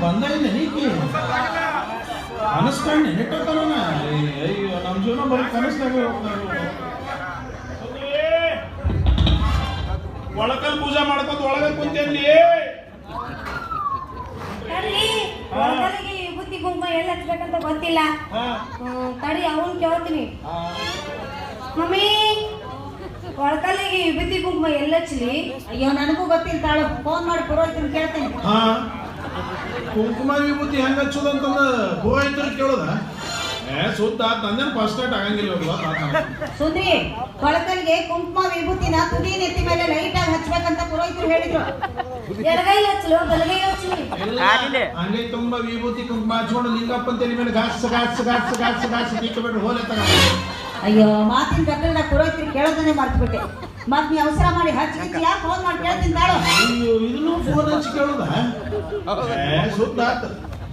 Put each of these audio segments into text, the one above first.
ಬಂದ ಇಲ್ಲ ನೀಕಿ ಕನಸ್ಕೊಂಡೆ ನೆಟ್ಟೋತಾನ ಅಯ್ಯೋ ನಮ್ಮ ಜೀವನ ಬರೀ ಕನಸ್ನಾಗ ಒಳಕಲ್ ಪೂಜಾ ಮಾಡ್ಕೊತ ಒಳಗ ಕುಂತೇನ್ಲಿ ವಿಭೂತಿ ಕುಂಕುಮ ಎಲ್ಲ ಹಚ್ಬೇಕಂತ ಗೊತ್ತಿಲ್ಲ ತಡಿ ಅವನ್ ಕೇಳ್ತೀನಿ ಮಮ್ಮಿ ಒಳಕಲ್ಲಿಗೆ ವಿಭೂತಿ ಕುಂಕುಮ ಎಲ್ಲ ಹಚ್ಚಲಿ ಅಯ್ಯೋ ನನಗೂ ಗೊತ್ತಿಲ್ಲ ತಾಳು ಫೋನ್ ಮಾಡಿ ಪುರೋಹಿತನ ಕೇಳ್ತೀನಿ ಕುಂಕುಮ ವಿಭೂತಿ ಹೆಂಗ ಹಚ್ಚೋದಂತಂದ ಪುರೋಹಿತರು ಕೇಳೋದ ಸುದ್ದ ತಂದೇನು ಫಸ್ಟ್ ನೈಟ್ ಆಗಂಗಿಲ್ಲ ಸುಂದ್ರಿ ಒಳಕಲ್ಲಿಗೆ ಕುಂಕುಮ ವಿಭೂತಿನ ತುದಿ ನೆತ್ತಿ ಮೇಲೆ ಲೈಟ್ ಆಗಿ ಹಚ್ಬೇಕಂತ ಪುರೋಹಿತರು ಹೇಳಿದ್ರು ಎಡಗೈಲಿ ಹಚ್ಚಲು ಬಲಗೈಲಿ ಹಚ್ಚಲಿ ಹಂಗೆ ತುಂಬಾ ವಿಭೂತಿ ಕುಂಕುಮ ಹಚ್ಕೊಂಡು ಲಿಂಗಪ್ಪನ ತಲೆ ಮೇಲೆ ಗಾಸ್ ಕಿತ್ತಬಿಟ್ಟು ಹೋಲೆ ತಗೊಂಡು ಅಯ್ಯೋ ಮಾತಿನ ಕಟ್ಟಡ ಪುರೋಹಿತರು ಕೇಳೋದನ್ನೇ ಮರ್ತ್ಬಿಟ್ಟೆ ಮತ್ ನೀ ಅವಸರ ಮಾಡಿ ಹಚ್ಚಿ ಯಾಕೆ ಫೋನ್ ಮಾಡಿ ಕೇಳ್ತೀನಿ ತಾಳು ಇದನ್ನು ಫೋನ್ ಹಚ್ಚಿ ಕೇಳೋದ ಸುದ್ದ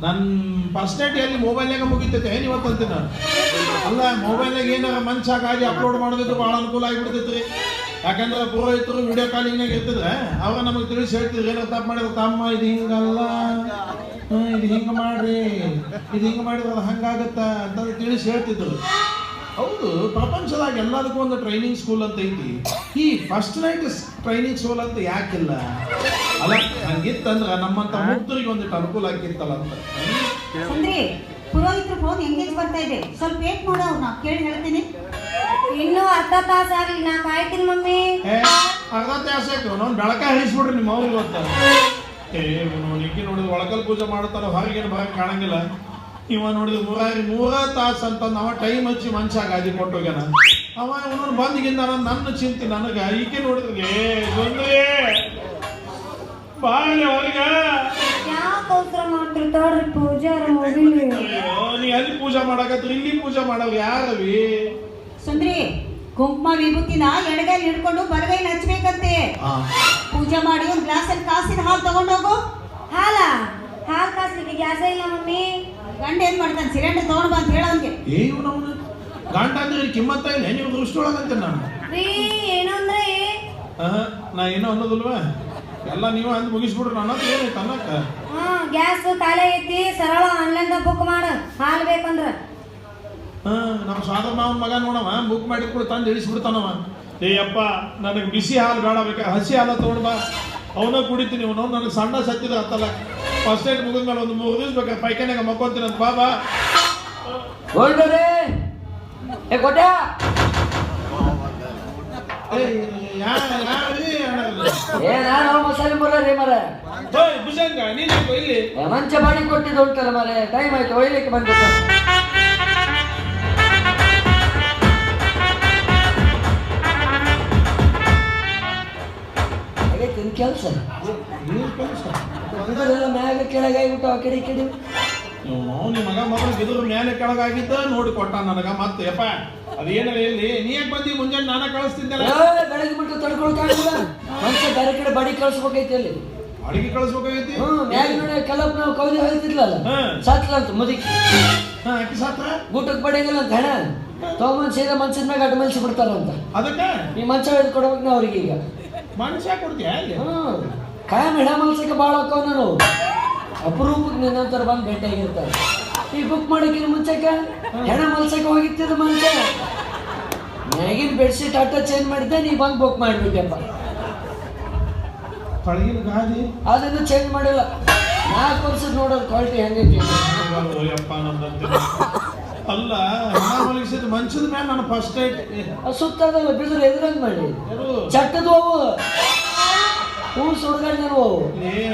ನನ್ನ ಫಸ್ಟ್ ನೈಟ್ ಎಲ್ಲಿ ಮೊಬೈಲ್ನಾಗ ಮುಗಿತೈತೆ ಏನು ಇವತ್ತಂತೆ ನಾನು ಅಲ್ಲ ಮೊಬೈಲ್ನಾಗ ಏನಾರ ಮನ್ಸಾಗಿ ಅಪ್ಲೋಡ್ ಮಾಡೋದಿದ್ರು ಭಾಳ ಅನುಕೂಲ ಆಗಿಬಿಡ್ತೈತ್ರಿ ಯಾಕಂದ್ರೆ ಪುರೋಹಿತರು ವಿಡಿಯೋ ಕಾಲಿಂಗ್ನಾಗ ಇರ್ತಿದ್ರೆ ಅವಾಗ ನಮಗೆ ತಿಳಿಸಿ ಹೇಳ್ತಿದ್ರು ಏನಾರ ತಪ್ಪು ಮಾಡಿದ್ರೆ ತಮ್ಮ ಇದು ಹಿಂಗಲ್ಲ ಇದು ಹಿಂಗೆ ಮಾಡ್ರಿ ಇದು ಹಿಂಗೆ ಮಾಡಿದ್ರೆ ಅದು ಹಂಗಾಗತ್ತ ಅಂತ ತಿಳಿಸಿ ಹೇಳ್ತಿದ್ರು ಹೌದು ಪ್ರಪಂಚದಾಗ ಎಲ್ಲದಕ್ಕೂ ಒಂದು ಟ್ರೈನಿಂಗ್ ಸ್ಕೂಲ್ ಅಂತ ಐತಿ ಈ ಫಸ್ಟ್ ನೈಟ್ ಟ್ರೈನಿಂಗ್ ಸ್ಕೂಲ್ ಅಂತ ಯಾಕಿಲ್ಲ ಅಲ್ಲ ಹಂಗಿತ್ತಂದ್ರ ನಮ್ಮಂತ ಮುಕ್ತರಿಗೆ ಒಂದಿಟ್ಟು ಅನುಕೂಲ ಆಗಿತ್ತಲ್ಲ ಅಂತ ಸುಂದ್ರಿ ಪುರೋಹಿತರು ಫೋನ್ ಎಂಗೇಜ್ ಬರ್ತಾ ಇದೆ ಸ್ವಲ್ಪ ವೇಟ್ ಮಾಡೋ ನಾ ಕೇಳಿ ಹೇಳ್ತೀನಿ ಇನ್ನೂ ಅರ್ಧ ತಾಸು ಆಗ್ಲಿ ನಾ ಕಾಯ್ತೀನಿ ಮಮ್ಮಿ ಅರ್ಧ ತಾಸು ಆಯ್ತು ನಾವು ಬೆಳಕ ಹರಿಸ್ಬಿಡ್ರಿ ನಿಮ್ಮ ಅವ್ರಿಗೆ ಗೊತ್ತ ನಿಕ್ಕಿ ನೋಡಿದ್ರೆ ಒಳಕಲ್ ಪೂಜೆ ಮಾಡ್ತಾರ ಹೊರಗೇನು ಬರಕ್ ಕಾಣಂಗಿಲ್ಲ ಇವ ನೋಡಿದ್ರೆ ಮೂರ ತಾಸು ಅಂತ ನಾವ ಟೈಮ್ ಹಚ್ಚಿ ಮನುಷ್ಯ ಗಾದಿ ಕೊಟ್ಟೋಗ್ಯಾನ ಅವ ಇವನು ಬಂದಿಗಿಂದ ನನ್ನ ಚಿಂತೆ ನನಗ ಈಕೆ ನೋಡಿದ್ರೆ ಬಾಳೆ ಹೊರಗ ಯಾಕೆ ಅವಸರ ಮಾಡ್ತಿರ್ತಾಳ್ರಿ ಪೂಜಾರ ಹೋಗಿಲ್ಲ ನೀ ಅಲ್ಲಿ ಪೂಜಾ ಮಾಡಕತ್ರಿ ಇಲ್ಲಿ ಪೂಜಾ ಮಾಡವ್ ಯಾರವಿ ಸುಂದ್ರಿ ಕುಂಕುಮ ವಿಭೂತಿನ ಎಡಗೈಲಿ ಹಿಡ್ಕೊಂಡು ಬಲಗೈಲಿ ಹಚ್ಬೇಕಂತೆ ಪೂಜೆ ಮಾಡಿ ಒಂದು ಗ್ಲಾಸಲ್ಲಿ ಕಾಸಿನ ಹಾಲು ತಗೊಂಡೋಗು ಹಾಲ ಹಾಲು ಕಾಸ್ಲಿಕ್ಕೆ ಗ್ಯಾಸ ಇಲ್ಲ ಮಮ್ಮಿ ಗಂಡ ಏನ್ ಮಾಡ್ತಾನೆ ಸಿಲಿಂಡರ್ ತಗೊಂಡ್ ಬಾ ಅಂತ ಹೇಳೋನ್ಗೆ ಇವನವನು ಗಂಟ ಅಂದ್ರೆ ಕಿಮ್ಮತ್ತ ಇಲ್ಲ ನೀವು ದೃಷ್ಟಿಯೊಳಗಂತೆ ನಾನು ರೀ ಏನಂದ್ರೆ ನಾ ಏನೋ ಅನ್ನೋದಿಲ್ವಾ ಎಲ್ಲ ನೀವು ಅಂದ್ ಮುಗಿಸ್ಬಿಡ್ರಿ ನನ್ನ ಏನೈತೆ ಅನ್ನಕ್ಕ ಗ್ಯಾಸ್ ಖಾಲಿ ಐತಿ ಸರಳ ಆನ್ಲೈನ್ ಬುಕ್ ಮಾಡ ಹಾಲು ಬೇಕಂದ್ರ ನಮ್ಮ ಸ್ವಾದ ಮಾವನ ಮಗ ನೋಡವ ಬುಕ್ ಮಾಡಿ ಕೂಡ ತಂದು ಇಳಿಸ್ಬಿಡ್ತಾನವ ಏಯಪ್ಪ ನನಗೆ ಬಿಸಿ ಹಾಲು ಬೇಡ ಬೇಕಾ ಹಸಿ ಹಾಲು ತಗೊಂಡು ಬಾ ಅವನ ಕುಡಿತೀನಿ ಅವನು ನನಗೆ ಸಣ್ಣ ಸತ್ತಿದ್ರೆ ಹತ್ತಲ್ಲ ಫಸ್ಟ್ ನೈಟ್ ಮುಗಿದ್ಮೇಲೆ ಒಂದು 3 ದಿವಸ ಬೇಕಾ ಪೈಖಾನೆಗ ಮಕ್ಕೊಂತೀನಿ ಅಂತ ಬಾಬಾ ಮಸಾಲೆ ಬರ್ರಿ ಮರ ಭುಜಂಗ ನೀನು ಇಲ್ಲಿ ಮಂಚ ಮಾಡಿ ಕೊಟ್ಟಿದ್ದು ಉಂಟಲ್ಲ ಮರೆ ಟೈಮ್ ಆಯ್ತು ಒಯ್ಲಿಕ್ಕೆ ಬಂದ್ಬಿಟ್ಟು ಕೆಲಸ ಮ್ಯಾಗ ಕೆಳಗಾಗಿಬಿಟ್ಟು ಆ ಕಡೆ ಈ ಕಡೆ ನಿಮ್ಮ ಮಗ ಮಗಳು ಗಿದ್ರ ಮೇಲೆ ಕೆಳಗಾಗಿದ್ದ ನೋಡಿ ಕೊಟ್ಟ ನನಗ ಮತ್ತೆ ಯಪ್ಪ ಅದೇನಲ್ಲ ಇಲ್ಲಿ ನೀ ಯಾಕೆ ಬಂದಿ ಮುಂಜಾನೆ ನಾನ ಕಳಿಸ್ತಿದ್ದಲ್ಲ ಬೆಳಗ್ಗೆ ಬಿಟ್ಟು ತಡ್ಕೊಳಕಾಗಿಲ್ಲ ಮನುಷ್ಯ ಬೇರೆ ಕಡೆ ಬಾಡಿ ಕಳಿಸ್ಬೇಕೈತಿ ಅಲ್ಲಿ ಅಡಿಗೆ ಕಳಿಸ್ಬೇಕಾಗೈತಿ ಮ್ಯಾಗ ನೋಡಿ ಕೆಲವು ನಾವು ಕವಿದೆ ಹೇಳ್ತಿರ್ಲಲ್ಲ ಸಾತ್ಲ ಅಂತ ಮುದುಕಿ ಅಕ್ಕಿ ಸಾತ್ರ ಊಟಕ್ಕೆ ಬಡಿಯಂಗಿಲ್ಲ ಅಂತ ಹಣ ತಗೊಂಬಂದ್ ಸೀದಾ ಮಂಚದ ಮ್ಯಾಗ ಅಡ್ಡ ಮಲ್ಸಿ ಬಿಡ್ತಾರಂತ ಅದಕ್ಕೆ ಈ ಮಂಚ ಹೊಯ್ದು ಕೊಡ್ಬೇಕು ನಾ ಅವ್ರಿಗೆ ಈಗ ಮನುಷ್ಯ ಕೊಡ್ತೀಯ ಕಾಯಂ ಹೆಣ ಮಲ್ಸಕ್ಕೆ ಭಾಳ ಹಾಕವ್ ನಾನು ಅಪರೂಪಕ್ಕೆ ನಿನ್ನಂತರ ಬಂದು ಭೇಟಿಯಾಗಿರ್ತಾರೆ ಈ ಬುಕ್ ಮಾಡೋಕ್ಕಿಂತ ಮುಂಚೆಗೆ ಹೆಣ ಮಲ್ಸಕ್ಕೆ ಹೋಗಿತ್ತಿದ್ದು ಮಂಚ ಮ್ಯಾಗಿನ ಬೆಡ್ಶೀಟ್ ಆಟ ಚೇಂಜ್ ಮಾಡಿದ್ದೆ ನೀ ಬಂದು ಬುಕ್ ಮಾಡಿಬಿಟ್ಟೆಪ್ಪ ಕಳಗಿನ ಗಾದಿ ಅದನ್ನು ಚೇಂಜ್ ಮಾಡಿಲ್ಲ 4 ವರ್ಷದ ನೋಡೋದು ಕ್ವಾಲಿಟಿ ಹೆಂಗೈತಿ ಅಲ್ಲ ಹೆಣ ಮಲಗಿಸಿದ ಮಂಚದ ಮೇಲೆ ನಾನು ಫಸ್ಟ್ ನೈಟ್ ಸುತ್ತದಲ್ಲ ಬಿದ್ರೆ ಎದುರಂಗ್ ಮಾಡಿ ಚಟ್ಟದು ಅವು ಹೂ ಸುಡ್ಗಂಡ್ ನಾವು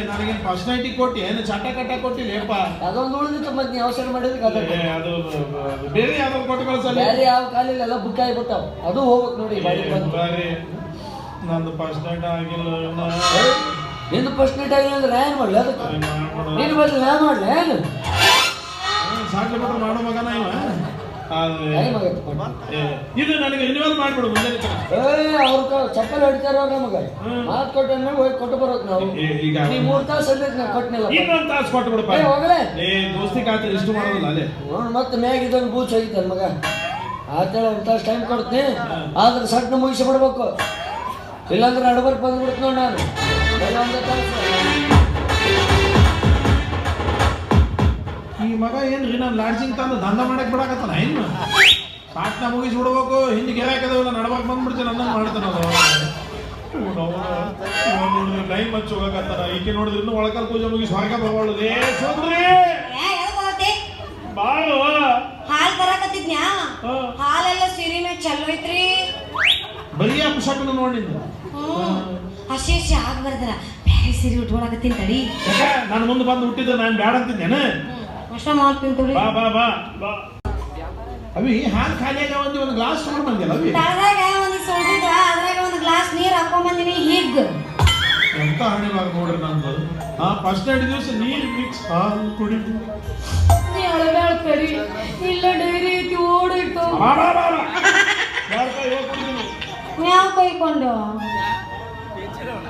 ನನಗೇನು ಫಸ್ಟ್ ನೈಟಿಗೆ ಕೊಟ್ಟಿ ಏನು ಚಟ ಕಟ್ಟ ಕೊಟ್ಟಿಲ್ಲ ಅದೊಂದು ಉಳಿದಿತ್ತು ಮತ್ತೆ ನೀವು ಅವಸರ ಮಾಡಿದ್ರೆ ಅದು ಬೇರೆ ಯಾವ್ದು ಕೊಟ್ಟು ಕಳ್ಸಲ್ಲ ಬೇರೆ ಯಾವ ಕಾಲಿಲ್ಲ ಎಲ್ಲ ಬುಕ್ ಆಗಿಬಿಟ್ಟಾವ ಅದು ಹೋಗ್ಬೇಕು ನೋಡಿ ನಂದು ಫಸ್ಟ್ ನೈಟ್ ಆಗಿಲ್ಲ ನಿಂದು ಫಸ್ಟ್ ನೈಟ್ ಆಗಿಲ್ಲ ಅಂದ್ರೆ ಏನ್ ಮಾಡ್ಲಿ ಅದಕ್ಕೆ ನೀನು ಬರಲಿ ನಾ ಮಾಡ್ಲಿ ಏನು ಸಾಕು ಬಿಟ್ರೆ ಮಾಡೋ ಮಗನ ಇವ ಇದು ನನಗೆ ರಿನ್ಯೂವಲ್ ಮಾಡ್ಬಿಡು ಮುಂದೆ ಅವ್ರ ಚಪ್ಪಲ್ ಹೊಡಿತಾರ ನಮಗೆ ಮಾತು ಕೊಟ್ಟ ಹೋಗಿ ಕೊಟ್ಟು ಬರೋದು ನಾವು ಈಗ 3 ತಾಸು ಅನ್ಬೇಕು ನಾವು ಕೊಟ್ಟನಿಲ್ಲ ಇನ್ನೊಂದು ತಾಸು ಕೊಟ್ಟು ಬಿಡಪ್ಪ ಹೋಗಲೇ ದೋಸ್ತಿ ಖಾತೆ ಇಷ್ಟು ಮಾಡೋದಿಲ್ಲ ಅಲ್ಲೇ ನೋಡು ಮತ್ತೆ ಮ್ಯಾಗ ಇದೊಂದು ಬೂಚ್ ಹೋಗಿದ್ದಾನೆ ಮಗ ಆತೇಳ ಒಂದು ತಾಸು ಟೈಮ್ ಕೊಡ್ತೀನಿ ಆದ್ರೆ ಸಣ್ಣ ಮುಗಿಸಿ ಬಿಡ್ಬೇಕು ಇಲ್ಲಾಂದ್ರೆ ನಡಬರ್ಕ್ ಬಂದ್ಬಿಡ್ತು ನೋಡಿ ನಾನು ಒಂದೇ ತಾಸು ಈ ಮಗ ಏನ್ರಿ ನಾನು ಲಾಡ್ಜಿಂಗ್ ತಂದು ದಂಧ ಮಾಡಕ್ ಬಿಡಾಕತ್ತಾನ ಏನು ಸಾಟ್ನ ಮುಗಿಸಿ ಬಿಡ್ಬೇಕು ಹಿಂದೆ ಗೆರಾಕದವಲ್ಲ ನಡ್ಬಾಕ್ ಬಂದ್ಬಿಡ್ತೀನಿ ನನ್ನ ಮಾಡ್ತಾನ ಲೈನ್ ಮಚ್ಚಿ ಹೋಗಕತ್ತಾರ ಈಕೆ ನೋಡಿದ್ರೆ ಇನ್ನೂ ಒಳಕಲ್ ಪೂಜೆ ಮುಗಿಸಿ ಹೊರಗೆ ಬರೋಳ್ರಿ ಸೋದ್ರಿ ಬಾಳು ಹಾಲ್ ತರಾಕತ್ತಿದ್ನ್ಯಾ ಹಾಲೆಲ್ಲ ಸೀರಿನ ಚಲೋ ಐತ್ರಿ ಬರೀ ಅಪಶಕನ ನೋಡಿದ್ದು ಹಸಿ ಹಸಿ ಆಗ್ಬಾರ್ದಲ್ಲ ಬ್ಯಾರೆ ಸೀರೆ ಉಟ್ಕೊಳಕತ್ತೀನಿ ತಡಿ ನಾನು ಮುಂದೆ ಬಂದು ಹುಟ್ಟಿದ್ರೆ ನಾನು ಬ್ಯಾಡ ಅಂತಿದ್ದೇನೆ ಅಷ್ಟ ಮಾಡ್ತೀನಿ ತಡಿ ಬಾ ಬಾ ಬಾ ಬಾ ಅವಿ ಹಾಲು ಖಾಲಿಯಾಗ ಒಂದು ಗ್ಲಾಸ್ ತಗೊಂಡು ಬಂದಿಲ್ಲ ಅವಿ ತಳದಾಗ ಒಂದು ಸೊಳ್ದಿದ್ವ ಅದ್ರಾಗ ಒಂದು ಗ್ಲಾಸ್ ನೀರ್ ಹಾಕೊಂಡ್ ಬಂದಿನಿ ಹೀಗ್ ಎಂತ ಹಣಿವಾಗ ನೋಡ್ರಿ ನಂದು ಫಸ್ಟ್ ಎರಡು ದಿವಸ ನೀರು ಮಿಕ್ಸ್ ಹಾಲು ಕುಡಿದು ತಡಿ ಇಲ್ಲ ಡೈರಿ ಐತಿ ಓಡಿಟ್ಟು ಯಾವ ಕೊಯ್ಕೊಂಡು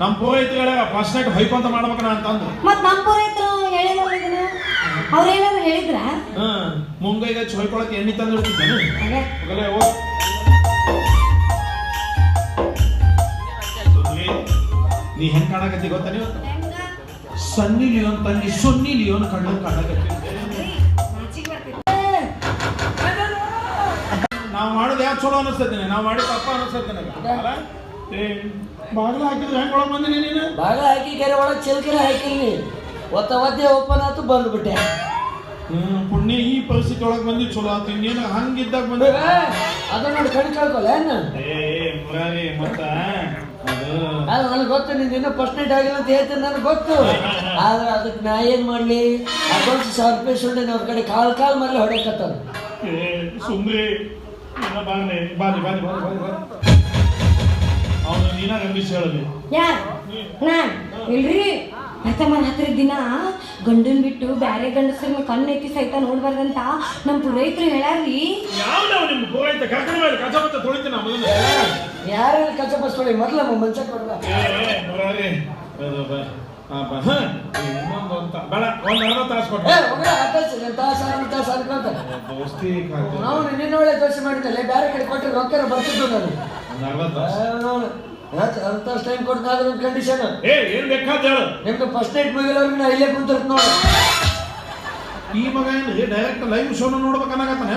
ನಮ್ಮ ಪುರೋಹಿತಗಳ ಫಸ್ಟ್ ನೈಟ್ ಹೊಯ್ಕೊಂತ ಮಾಡ್ಬೇಕಣ ಅಂತಂದ್ರು ಮತ್ ನಮ್ಮ ಪುರೋಹಿತರು ಹೇಳಿಲ್ಲ ಇದನ್ನ ಅವ್ರೇನಾದ್ರು ಹೇಳಿದ್ರ ಮುಂಗೈಗೆ ಹೊಯ್ಕೊಳಕ್ಕೆ ಎಣ್ಣೆ ತಂದು ಇಡ್ತಿದ್ದೇನೆ ನೀ ಹೆಂಗ್ ಕಾಣಕತ್ತಿ ಗೊತ್ತಾ ನೀವು ಸನ್ನಿ ಲಿಯೋನ್ ತಂಗಿ ಸೊನ್ನಿ ಲಿಯೋನ್ ಕಣ್ಣು ಕಾಣಕತ್ತಿ ನಾವು ಮಾಡೋದು ಯಾಕೆ ಚಲೋ ಅನಿಸ್ತೇನೆ ನಾವು ಮಾಡಿ ತಪ್ಪ ಅನಿಸ್ತೇನೆ ಬಾಗಿಲು ಹಾಕಿದ್ರೆ ಹೆಂಗ್ ಒಳಗೆ ಬಂದಿನಿ ನೀನು ಬಾಗಿಲು ಹಾಕಿ ಕೆರೆ ಒಳಗೆ ಚಿಲ್ಕರೆ ಹಾಕಿರ್ಲಿ ಒದ್ದೆ ಓಪನ್ ಆಯ್ತು ಬಂದ್ಬಿಟ್ಟೆ ಪುಣ್ಯ ಈ ಪರಿಸ್ಥಿತಿ ಒಳಗೆ ಬಂದಿ ಚಲೋ ಆತು ಇನ್ನೇನು ಹಂಗಿದ್ದಾಗ ಬಂದ ಅದನ್ನ ನೋಡಿ ಕಣ್ ಕಳ್ಕೊಲ್ಲ ಮುರಾರಿ ಮತ್ತ ಅದು ನನಗೆ ಗೊತ್ತು ನೀನು ಇನ್ನೂ ಫಸ್ಟ್ ನೈಟ್ ಆಗಿಲ್ಲ ಅಂತ ಹೇಳ್ತೀನಿ ನನಗೆ ಗೊತ್ತು ಆದ್ರೆ ಅದಕ್ಕೆ ನಾ ಏನು ಮಾಡಲಿ ಅದೊಂದು 1000 ರೂಪಾಯಿ ಸುಳ್ಳಿ ಅವ್ರ ಕಡೆ ಕಾಲ್ ಮೇಲೆ ಹೊಡೆಯಕತ್ತಾರ ಸುಮ್ರಿ ಬಾರಿ ಬಾರಿ ಬಾರಿ ಬಾರಿ ಬಾರಿ ಬಾರಿ ಅವನು ನೀನ ರಂಬಿಸಿ ಹೇಳಲಿ ಯಾರ್ ನಾನ್ ಇಲ್ರಿ ಆಯ್ತಮ್ಮನ ಹತ್ರ ದಿನ ಗಂಡನ್ ಬಿಟ್ಟು ಬ್ಯಾರೆ ಗಂಡಸ್ರನ್ನ ಕಣ್ಣು ಎತ್ತಿ ಸಹಿತ ನೋಡ್ಬಾರ್ದಂತ ನಮ್ ಪುರೋಹಿತರು ಹೇಳಾರ್ರಿ ಯಾವ್ದಾವ ನಿಮ್ಮ ಪುರೋಹಿತ ಕರ್ಕೊಂಡ ಮೇಲೆ ಕಚ ಬತ್ತ ತೊಳಿತೀನಿ ನಾ ಮೊದಲು ಯಾರು ಕಚ್ಚ ಬಸ್ ತೊಳಿ ಮೊದಲ ಮಂಚ ಕೊಡ್ಲ ಮುರಾರಿ ಇನ್ನೊಂದು ಅಂತ ಬೇಡ ಒಂದು ಅರ್ಧ ತಾಸು ಕೊಟ್ಟು ತಾಸು ಅನ್ಕೊಂತ ದೋಸ್ತಿ ನಾವು ನಿನ್ನ ಒಳ್ಳೆ ದೋಸೆ ಮಾಡಿದ್ದಲ್ಲ ಬೇರೆ ಕಡೆ ಕೊಟ್ಟರೆ ರೊಕ್ಕ ಬರ್ತಿದ್ದು ನಾನು ಅರ್ಧ ತಾಸು ಟೈಮ್ ಕೊಡ್ತಾದ್ರೆ ಒಂದು ಕಂಡೀಷನ್ ಏನ್ ಬೇಕಾದ ಹೇಳು ನಿಮ್ದು ಫಸ್ಟ್ ನೈಟ್ ಮುಗಿಲವ್ರಿಗೆ ನಾ ಇಲ್ಲೇ ಕುಂತಿರ್ತ ನೋಡಿ ಈ ಮಗ ಏನ್ರಿ ಡೈರೆಕ್ಟ್ ಲೈವ್ ಶೋನ ನೋಡ್ಬೇಕನ್ನಾಗತ್ತಾನೆ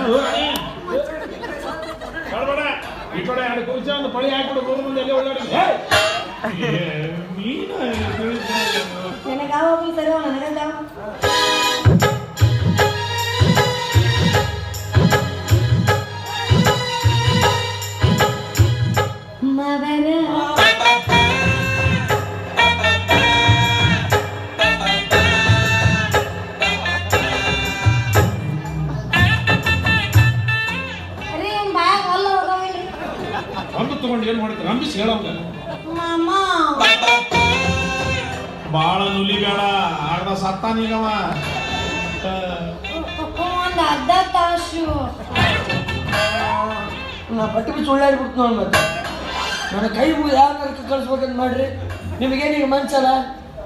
ಬೇಡ ಈ ಕಡೆ ಎರಡು ಕುರ್ಚಿ ಒಂದು ಪಳಿ ಹಾಕಿಬಿಡು ಮೂರು ಮಂದಿ ಎಲ್ಲಿ ಒಳ್ಳಾಡಿ ನನಗಾವ ಸರಿ ನನಗಂದಾವ ಮವರ ಒಂದು ತಗೊಂಡು ಏನ್ ಮಾಡ್ತಾರೆ ರಂಬಿಸಿ ಹೇಳೋಂಗ ಬಾಳ ನುಲಿ ಬೇಡ ಅರ್ಧ ಸತ್ತಾನೀಗವ ಒಂದು ಅರ್ಧ ತಾಸು ನಾ ಬಟ್ಟೆ ಬಿಚ್ಚಿ ಒಳ್ಳಾಡ್ಬಿಡ್ತು ನೋಡಿ ಮತ್ತೆ ನನ್ನ ಕೈ ಮುಗಿ ಯಾವ ನರಕ್ಕೆ ಕಳಿಸ್ಬೇಕಂತ ಮಾಡ್ರಿ ನಿಮಗೇನೀಗ ಮನ್ಸಲ್ಲ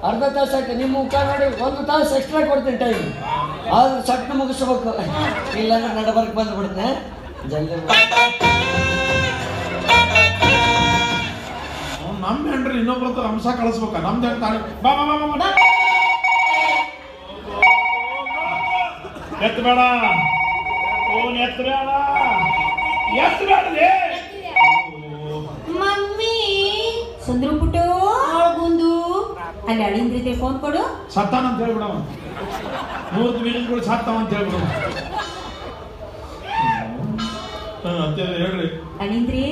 ಅರ್ಧ ತಾಸು ಹಾಕಿ ನಿಮ್ಮ ಮುಖ ನೋಡಿ 1 ತಾಸು ಎಕ್ಸ್ಟ್ರಾ ಕೊಡ್ತೀನಿ ಟೈಮ್ ಆದ್ರೆ ಸಟ್ನ ಮುಗಿಸ್ಬೇಕು ಇಲ್ಲಾಂದ್ರೆ ನಡಬರ್ಕ್ ಬಂದ್ಬಿಡ್ತೇನೆ ಜಲ್ದಿ ನಮ್ಮ ಹೆಂಡ್ರಿ ಇನ್ನೊಬ್ರ ಅಂಶ ಕಳಿಸ್ಬೇಕ ನಮ್ದು ತಾನೆ ಬಾ ಬಾ ಬಾ ಬಾ ಎತ್ತ ಬೇಡ ಓನ್ ಎತ್ತ ಬೇಡ ಎತ್ತ ಬೇಡಲೇ ಮಮ್ಮಿ ಸುಂದ್ರ ಪುಟ್ಟು ಬಂದು ಅಲ್ಲಿ ಅಳಿಂದ್ರಿದೆ ಫೋನ್ ಕೊಡು ಸತ್ತಾನ ಅಂತ ಹೇಳ್ಬಿಡವ 3 ಬೀಜಗಳು ಸತ್ತಾವ ಅಂತ ಹೇಳ್ಬಿಡವ ಹೇಳ್ರಿ ಅಳಿಂದ್ರಿ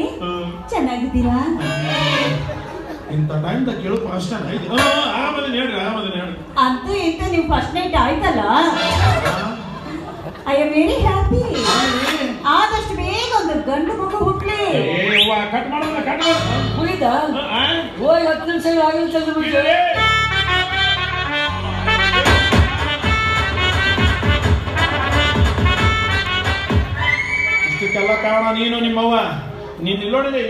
ಚೆನ್ನಾಗಿದ್ದೀರಾ ಇಂಥ ಟೈಮ್ದಾಗ ಕೇಳೋ ಪ್ರಶ್ನೆ ಆರಾಮದೇನೆ ಹೇಳ್ರಿ ಆರಾಮದೇನೆ ಹೇಳ್ರಿ ಅಂತೂ ಇಂತ ನೀವು ಫಸ್ಟ್ ನೈಟ್ ಆಯ್ತಲ್ಲ ಐ ಆಮ್ ವೆರಿ ಹ್ಯಾಪಿ ಆದಷ್ಟು ಬೇಗ ಒಂದು ಗಂಡು ಮಗು ಹುಟ್ಲಿ ಕಟ್ ಮಾಡೋಣ ಕಟ್ ಮಾಡ ಮುಗಿತಾ ಹೋಗಿ 10 ನಿಮಿಷ ಆಗಿಲ್ಲ ಚಂದ್ರಬಿಟ್ಟು ಇಷ್ಟಕ್ಕೆಲ್ಲ ಕಾರಣ ನೀನು ನಿಮ್ಮವ್ವ ನೀನು ಇಲ್ಲೋಡಿದೆ